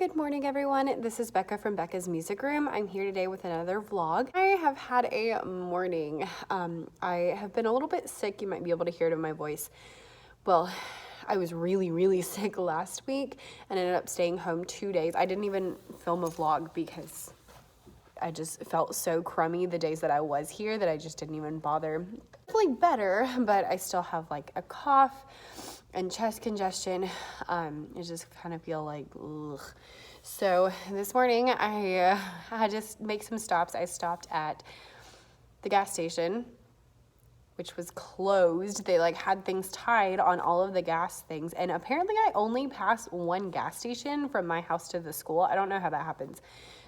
Good morning, everyone. This is Becca from Becca's Music Room. I'm here today with another vlog. I have had a morning. I have been a little bit sick. You might be able to hear it in my voice. Well, I was really sick last week and ended up staying home 2 days. I didn't even film a vlog because I just felt so crummy the days that I was here that I just didn't even bother. Definitely better, but I still have like a cough and chest congestion. I just kind of feel like, ugh. So this morning I had to make some stops. I stopped at the gas station, which was closed. They like had things tied on all of the gas things. And apparently I only pass one gas station from my house to the school. I don't know how that happens.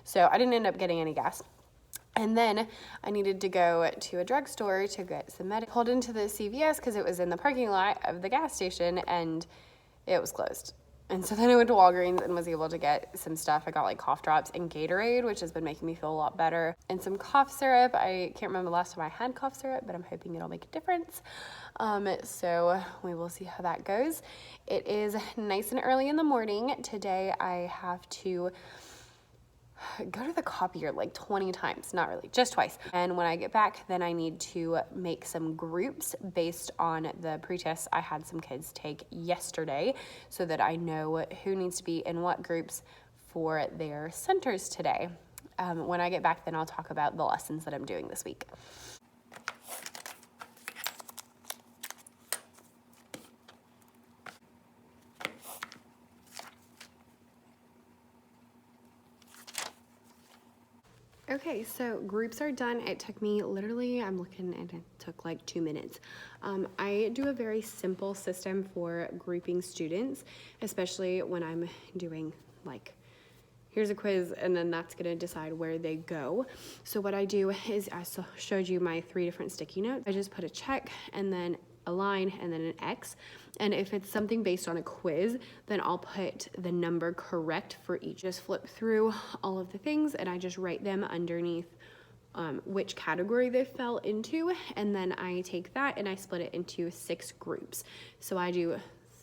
So I didn't end up getting any gas. And then I needed to go to a drugstore to get some meds. Pulled into the CVS because it was in the parking lot of the gas station and it was closed. And so then I went to Walgreens and was able to get some stuff. I got like cough drops and Gatorade, which has been making me feel a lot better, and some cough syrup. I can't remember the last time I had cough syrup, but I'm hoping it'll make a difference. So we will see how that goes. It is nice and early in the morning. Today I have to go to the copier like 20 times, not really, just twice. And when I get back, then I need to make some groups based on the pre-tests I had some kids take yesterday so that I know who needs to be in what groups for their centers today. When I get back, then I'll talk about the lessons that I'm doing this week. Okay, so groups are done. It took me literally, I'm looking and it took like 2 minutes. I do a very simple system for grouping students, especially when I'm doing like, here's a quiz and then that's gonna decide where they go. So what I do is I showed you my 3 different sticky notes. I just put a check and then a line and then an X. And if it's something based on a quiz, then I'll put the number correct for each. Just flip through all of the things and I just write them underneath which category they fell into. And then I take that and I split it into 6 groups. So I do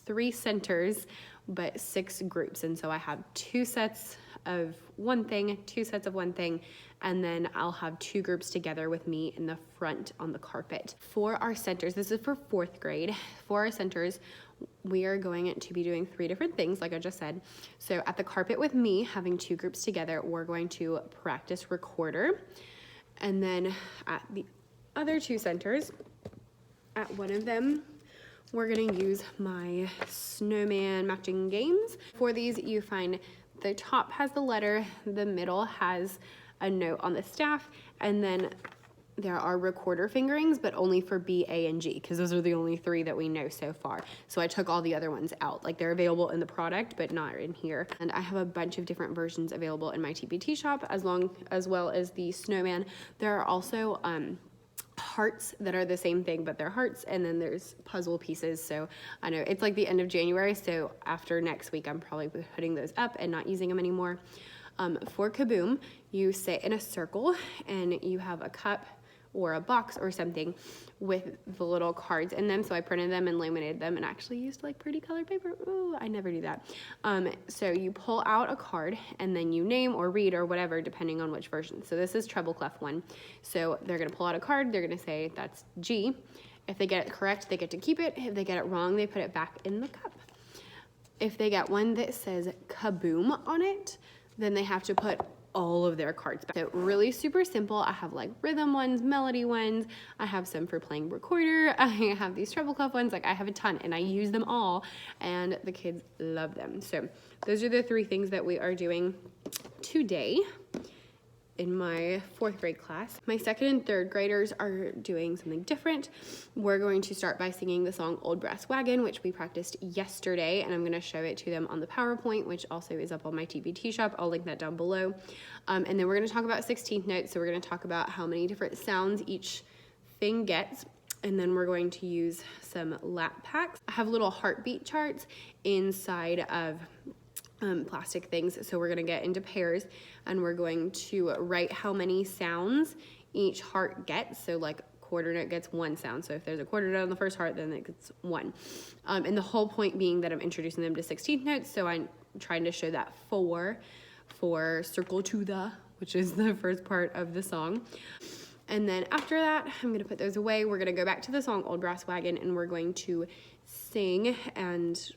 3 centers, but 6 groups. And so I have 2 sets of one thing, 2 sets of one thing, and then I'll have 2 groups together with me in the front on the carpet. For our centers, this is for 4th grade. For our centers, we are going to be doing 3 different things, like I just said. So at the carpet with me, having 2 groups together, we're going to practice recorder. And then at the other 2 centers, at one of them, we're gonna use my snowman matching games. For these, you find the top has the letter, the middle has a note on the staff, and then there are recorder fingerings, but only for B, A, and G, because those are the only 3 that we know so far. So I took all the other ones out. Like they're available in the product, but not in here. And I have a bunch of different versions available in my TBT shop, as well as the snowman. There are also hearts that are the same thing, but they're hearts, and then there's puzzle pieces. So I know it's like the end of January, so after next week I'm probably putting those up and not using them anymore. For Kaboom, you sit in a circle and you have a cup or a box or something with the little cards in them. So I printed them and laminated them and actually used like pretty colored paper. Ooh, I never do that. So you pull out a card and then you name or read or whatever, depending on which version. So this is treble clef 1. So they're gonna pull out a card, they're gonna say that's G. If they get it correct, they get to keep it. If they get it wrong, they put it back in the cup. If they get one that says Kaboom on it, then they have to put all of their cards back. So really super simple. I have like rhythm ones, melody ones. I have some for playing recorder. I have these treble clef ones. Like I have a ton and I use them all and the kids love them. So those are the 3 things that we are doing today in my 4th grade class. My 2nd and 3rd graders are doing something different. We're going to start by singing the song Old Brass Wagon, which we practiced yesterday, and I'm gonna show it to them on the PowerPoint, which also is up on my TBT shop. I'll link that down below. And then we're gonna talk about 16th notes. So we're gonna talk about how many different sounds each thing gets. And then we're going to use some lap packs. I have little heartbeat charts inside of plastic things. So we're gonna get into pairs and we're going to write how many sounds each heart gets. So like quarter note gets one sound. So if there's a quarter note on the first heart, then it gets one. And the whole point being that I'm introducing them to 16th notes. So I'm trying to show that 4 for circle to the, which is the first part of the song. And then after that, I'm going to put those away. We're going to go back to the song Old Brass Wagon, and we're going to sing and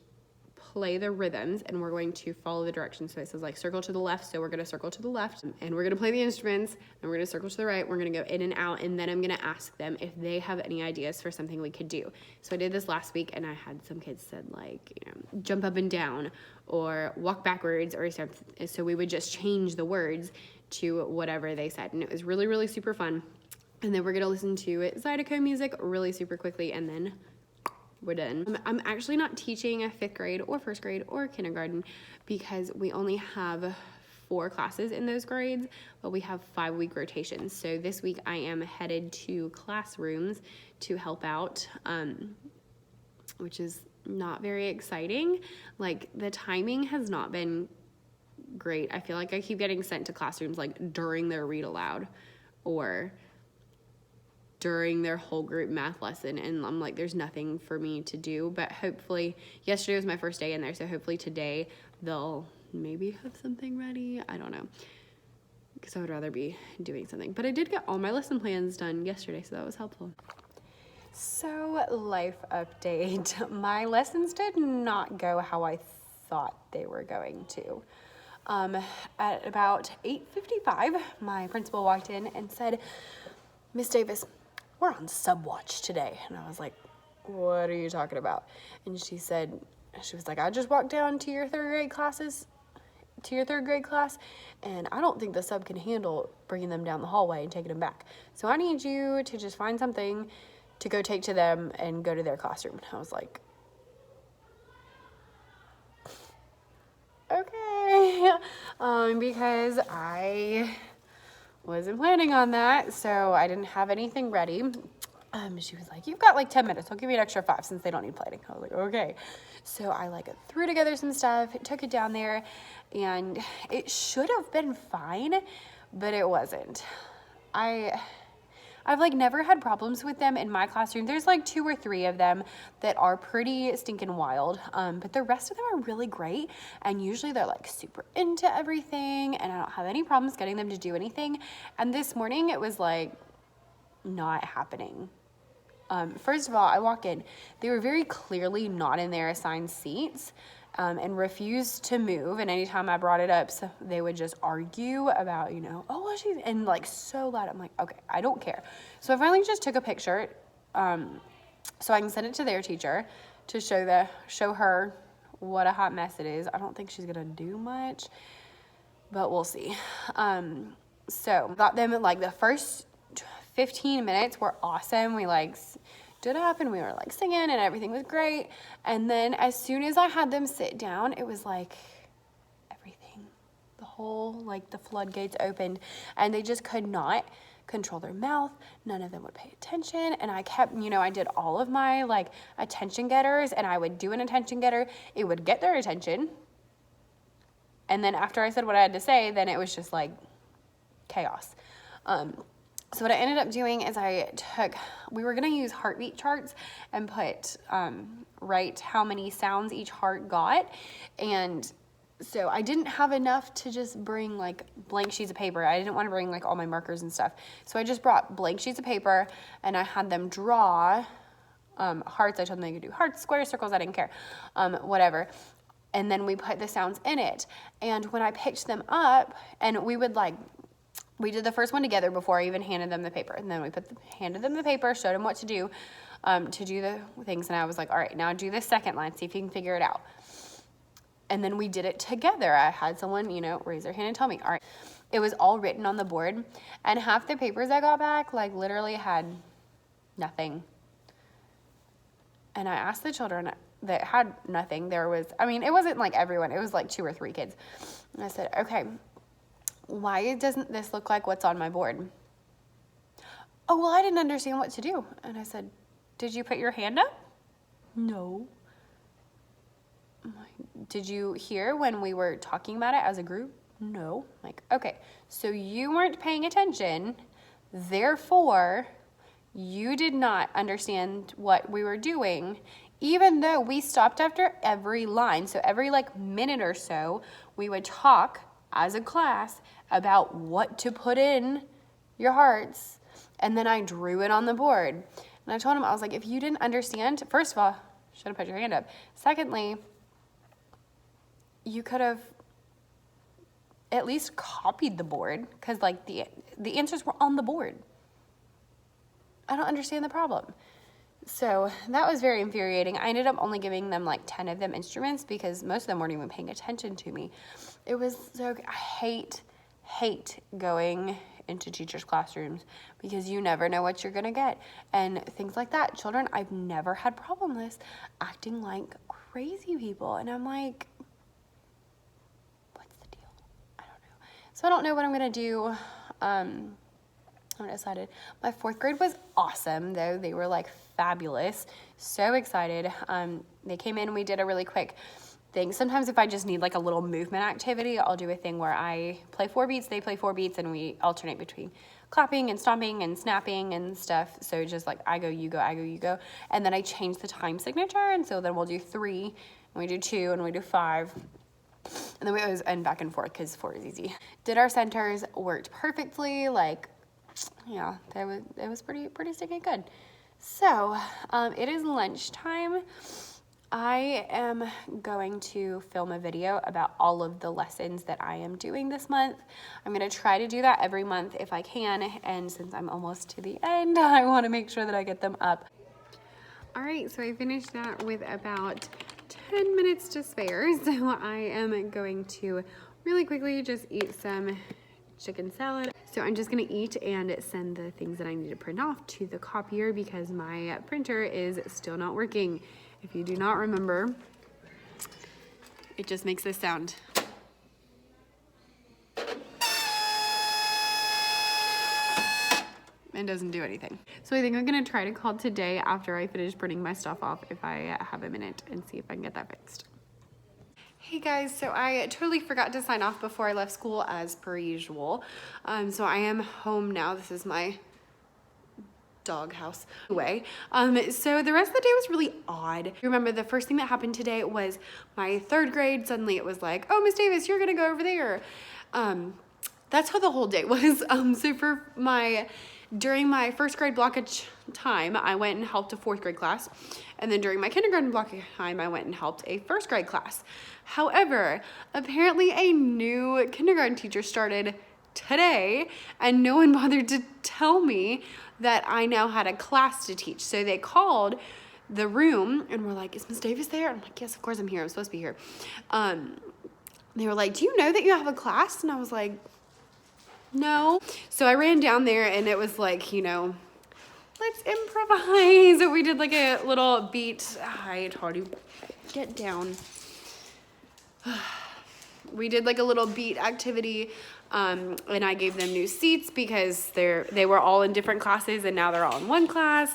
play the rhythms, and we're going to follow the directions. So it says like circle to the left, so we're going to circle to the left, and we're going to play the instruments, and we're going to circle to the right. We're going to go in and out, and then I'm going to ask them if they have any ideas for something we could do. So I did this last week, and I had some kids said like, you know, jump up and down or walk backwards or something. So we would just change the words to whatever they said, and it was really, really super fun. And then we're going to listen to Zydeco music really super quickly, and then we're done. I'm actually not teaching a 5th grade or 1st grade or kindergarten because we only have 4 classes in those grades, but we have 5-week rotations. So this week I am headed to classrooms to help out, which is not very exciting. Like, the timing has not been great. I feel like I keep getting sent to classrooms like during their read aloud or during their whole group math lesson, and I'm like, there's nothing for me to do. But hopefully, yesterday was my first day in there, so hopefully today they'll maybe have something ready. I don't know, because I would rather be doing something. But I did get all my lesson plans done yesterday, so that was helpful. So, life update. My lessons did not go how I thought they were going to. At about 8:55, my principal walked in and said, "Miss Davis, we're on sub-watch today." And I was like, "What are you talking about?" And she was like, "I just walked down to your 3rd grade class, and I don't think the sub can handle bringing them down the hallway and taking them back. So I need you to just find something to go take to them and go to their classroom." And I was like, okay, because I wasn't planning on that, so I didn't have anything ready. She was like, "You've got like 10 minutes. I'll give you an extra 5 since they don't need plating." I was like, okay. So I like threw together some stuff, took it down there, and it should have been fine, but it wasn't. I've like never had problems with them in my classroom. There's like 2 or 3 of them that are pretty stinking wild, but the rest of them are really great, and usually they're like super into everything, and I don't have any problems getting them to do anything. And this morning it was like not happening. First of all, I walk in, they were very clearly not in their assigned seats, and refused to move. And anytime I brought it up, so they would just argue about, "Oh, well, she's," and like so loud. I'm like, okay, I don't care. So I finally just took a picture, so I can send it to their teacher to show her what a hot mess it is. I don't think she's gonna do much, but we'll see. So got them like the first 15 minutes were awesome. We like stood up and we were like singing and everything was great. And then as soon as I had them sit down, it was like everything, the floodgates opened, and they just could not control their mouth. None of them would pay attention. And I kept, I did all of my like attention getters, and I would do an attention getter. It would get their attention. And then after I said what I had to say, then it was just like chaos. So what I ended up doing is we were going to use heartbeat charts and write how many sounds each heart got. And so I didn't have enough to just bring like blank sheets of paper. I didn't want to bring like all my markers and stuff. So I just brought blank sheets of paper, and I had them draw hearts. I told them they could do hearts, squares, circles. I didn't care, whatever. And then we put the sounds in it. And when I picked them up, and we did the first one together before I even handed them the paper. And then we handed them the paper, showed them what to do the things. And I was like, all right, now do the second line, see if you can figure it out. And then we did it together. I had someone, raise their hand and tell me, all right. It was all written on the board. And half the papers I got back, like literally had nothing. And I asked the children that had nothing. It wasn't like everyone. It was like 2 or 3 kids. And I said, okay, why doesn't this look like what's on my board? "Oh, well, I didn't understand what to do." And I said, "Did you put your hand up?" "No." "Did you hear when we were talking about it as a group?" "No." Okay, so you weren't paying attention, therefore You did not understand what we were doing, even though we stopped after every line. So every like minute or so, we would talk as a class about what to put in your hearts. And then I drew it on the board. And I told him, I was like, if you didn't understand, first of all, should have put your hand up. Secondly, you could have at least copied the board, because like the answers were on the board. I don't understand the problem. So that was very infuriating. I ended up only giving them like 10 of them instruments because most of them weren't even paying attention to me. It was so, I hate going into teachers' classrooms because you never know what you're gonna get. And things like that. Children, I've never had problem with acting like crazy people. And I'm like, what's the deal? I don't know. So I don't know what I'm gonna do. I haven't decided. My 4th grade was awesome, though. They were like fabulous. So excited. They came in and we did a really quick thing. Sometimes if I just need like a little movement activity, I'll do a thing where I play 4 beats, they play 4 beats, and we alternate between clapping and stomping and snapping and stuff. So just like I go, you go, I go, you go. And then I change the time signature. And so then we'll do 3, and we do 2, and we do 5. And then we always end back and forth because 4 is easy. Did our centers, worked perfectly. Like, yeah, it was pretty stinking good. So it is lunchtime. I am going to film a video about all of the lessons that I am doing this month. I'm going to try to do that every month if I can, and since I'm almost to the end, I want to make sure that I get them up. All right, so I finished that with about 10 minutes to spare, so I am going to really quickly just eat some chicken salad. So I'm just gonna eat and send the things that I need to print off to the copier because my printer is still not working. If you do not remember, it just makes this sound. And doesn't do anything. So I think I'm gonna try to call today after I finish printing my stuff off if I have a minute and see if I can get that fixed. Hey guys, so I totally forgot to sign off before I left school as per usual. So I am home now. This is my doghouse away. So the rest of the day was really odd. Remember, the first thing that happened today was my 3rd grade. Suddenly it was like, oh, Miss Davis, you're gonna go over there. That's how the whole day was. So during my 1st grade block of time, I went and helped a 4th grade class. And then during my kindergarten block of time, I went and helped a 1st grade class. However, apparently a new kindergarten teacher started today, and no one bothered to tell me that I now had a class to teach. So they called the room and were like, is Miss Davis there? And I'm like, yes, of course I'm here. I'm supposed to be here. They were like, do you know that you have a class? And I was like, no. So I ran down there and it was like, you know, let's improvise. So we did like a little beat. I told you, get down. We did like a little beat activity, and I gave them new seats because they were all in different classes and now they're all in one class,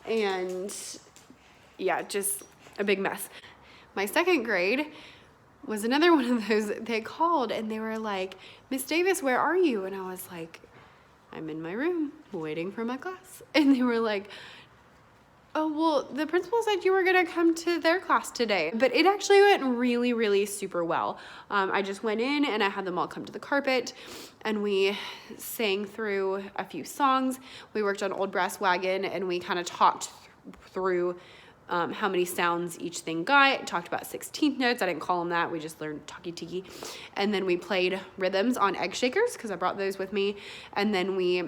and yeah, just a big mess. My 2nd grade was another one of those. They called and they were like, Miss Davis, where are you? And I was like, I'm in my room waiting for my class. And they were like, oh, well, the principal said you were gonna come to their class today. But it actually went really, really super well. I just went in and I had them all come to the carpet and we sang through a few songs. We worked on Old Brass Wagon and we kind of talked through how many sounds each thing got. Talked about 16th notes. I didn't call them that. We just learned talkie tiki. And then we played rhythms on egg shakers because I brought those with me. And then we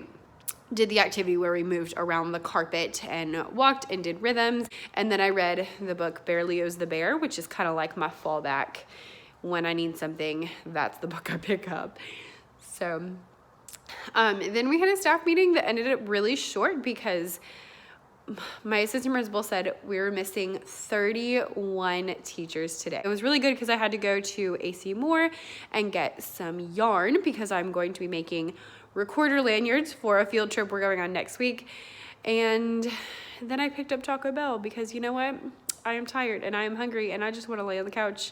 did the activity where we moved around the carpet and walked and did rhythms. And then I read the book Berlioz the Bear, which is kind of like my fallback. When I need something, that's the book I pick up. So then we had a staff meeting that ended up really short because my assistant principal said we were missing 31 teachers today. It was really good because I had to go to AC Moore and get some yarn because I'm going to be making recorder lanyards for a field trip we're going on next week. And then I picked up Taco Bell because you know what? I am tired and I am hungry and I just want to lay on the couch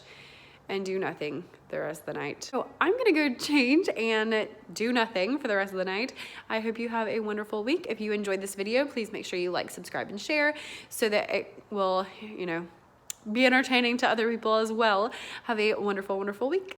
and do nothing the rest of the night. So I'm gonna go change and do nothing for the rest of the night. I hope you have a wonderful week. If you enjoyed this video, please make sure you like, subscribe, and share so that it will, be entertaining to other people as well. Have a wonderful, wonderful week.